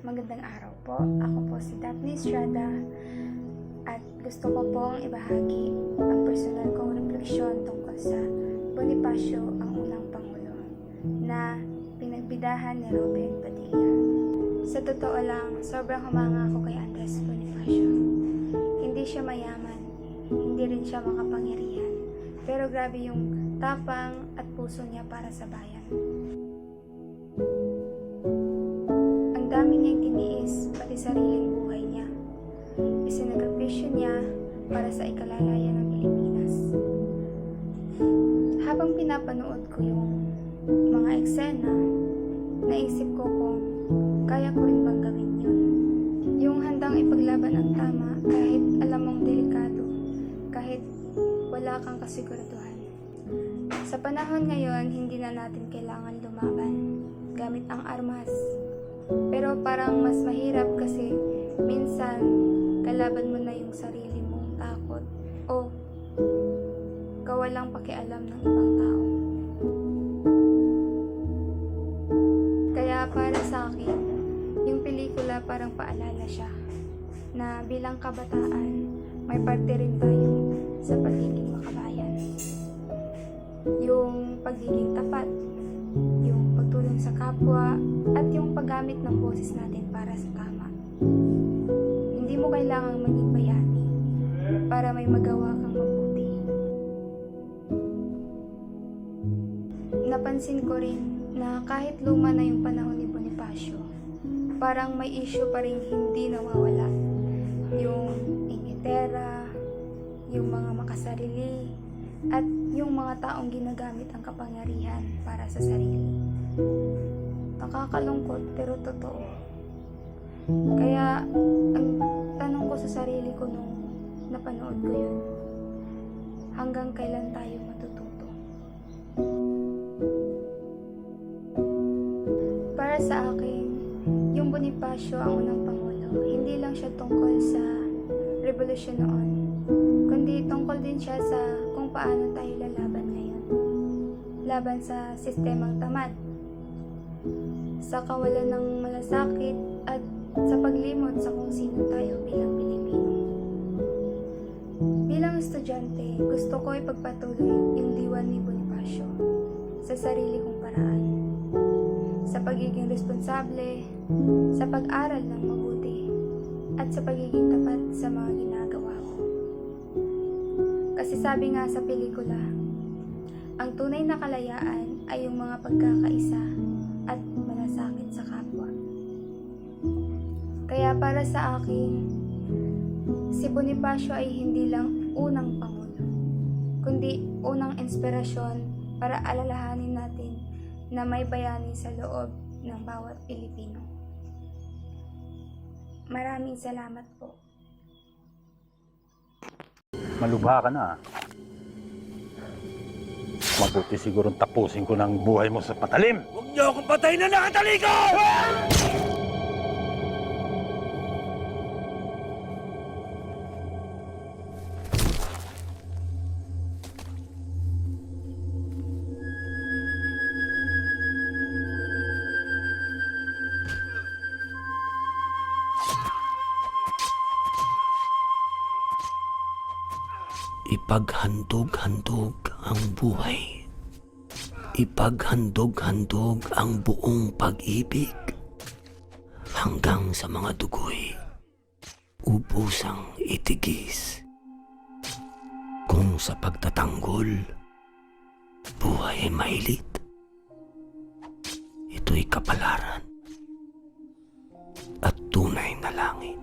Magandang araw po. Ako po si Daphne Estrada at gusto ko pong ibahagi ang personal kong refleksyon tungkol sa Bonifacio, ang unang Pangulo, na pinagbidahan ni Robin Padilla. Sa totoo lang, sobrang humanga ako kay Andres Bonifacio. Hindi siya mayaman, hindi rin siya makapangyarihan, pero grabe yung tapang at puso niya para sa bayan. Ang dami niyang tiniis, pati sariling buhay niya. Isinagripisyo niya para sa ikalalayan ng Pilipinas. Habang pinapanood ko yung mga eksena, naisip ko kung kaya ko rin bang gawin yun. Yung handang ipaglaban ang tama kahit alam mong delikado, kahit wala kang kasiguraduhan. Sa panahon ngayon, hindi na natin kailangan lumaban gamit ang armas. Pero parang mas mahirap kasi minsan kalaban mo na yung sarili mong takot o kawalang pakialam ng ibang tao. Kaya para sa akin, yung pelikula parang paalala siya na bilang kabataan, may parte rin tayo sa pagiging makabayan. Yung pagiging tapat, yung pagtulong sa kapwa, at yung paggamit ng boses natin para sa tama. Hindi mo kailangang maging bayani para may magawa kang mabuti. Napansin ko rin na kahit luma na yung panahon ni Bonifacio, parang may issue pa rin hindi nawawala. Yung ingitera, yung mga makasarili, at yung mga taong ginagamit ang kapangyarihan para sa sarili. Nakakalungkot pero totoo. Kaya ang tanong ko sa sarili ko nung napanood ko yun, hanggang kailan tayo matututo? Para sa akin, yung Bonifacio, ang unang Pangulo, hindi lang siya tungkol sa revolusyon noon, kundi tungkol din siya sa kung paano tayo lalaban ngayon. Laban sa sistemang tamad, sa kawalan ng malasakit, at sa paglimot sa kung sino tayo bilang Pilipino. Bilang estudyante, gusto ko ipagpatuloy yung diwan ni Bonifacio sa sarili kong paraan. Sa pagiging responsable, sa pag-aral ng mabuti, at sa pagiging tapat sa mga ginagawa ko. Kasi sabi nga sa pelikula, ang tunay na kalayaan ay yung mga pagkakaisa at malasakit sa kapwa. Kaya para sa akin, si Bonifacio ay hindi lang unang Pangulo, kundi unang inspirasyon para alalahanin natin na may bayani sa loob ng bawat Pilipino. Maraming salamat po. Malubha ka na. Mabuti sigurong tapusin ko ng buhay mo sa patalim. Huwag niyo akong patayin na nakatalikod! Ipaghandog-handog ang buhay. Ipaghandog-handog ang buong pag-ibig hanggang sa mga dugoy. Ubusang itigis. Kung sa pagtatanggol, buhay ay mailit, ito'y kapalaran at tunay na langit.